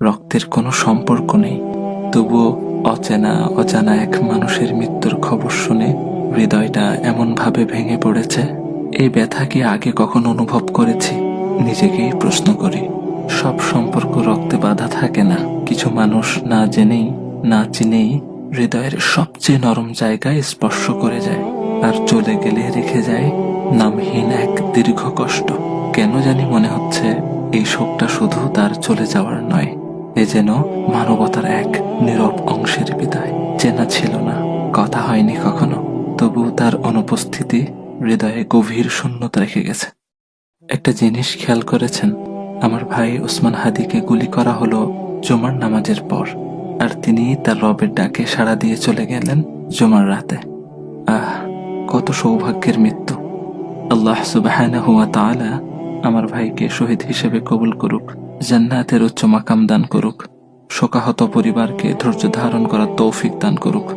রক্তের কোনো সম্পর্ক নেই, তবুও অজানা এক মানুষের মৃত্যুর খবর শুনে হৃদয়টা এমনভাবে ভেঙে পড়েছে। এই ব্যথা কি আগে কখনো অনুভব করেছি? নিজেকেই প্রশ্ন করি। সব সম্পর্ক রক্তে বাঁধা থাকে না। কিছু মানুষ না জেনেই না চিনেই হৃদয়ের সবচেয়ে নরম জায়গায় স্পর্শ করে যায়, আর চলে গেলে রেখে যায় নামহীন এক দীর্ঘ কষ্ট। কেন জানি মনে হচ্ছে এই শোকটা শুধু তার চলে যাওয়ার নয়, এ যেন মানবতার এক নীরব অংশের বিদায়। চেনা ছিল না, কথা হয়নি কখনো, তবু তার অনুপস্থিতি হৃদয়ে গভীর শূন্যতা রেখে গেছে। একটা জিনিস খেয়াল করেছেন? আমার ভাই ওসমান হাদিকে গুলি করা হলো জুমার নামাজের পর, আর তিনি তার রবের ডাকে সাড়া দিয়ে চলে গেলেন জুমার রাতে। আহ, কত সৌভাগ্যের মৃত্যু! আল্লাহ সুবহানাহু ওয়া তাআলা আমার ভাইকে শহীদ হিসেবে কবুল করুক, জান্নাতের উচ্চ মাকাম দান করুক, শোকাহত পরিবারকে ধৈর্য ধারণ করার তৌফিক দান করুক।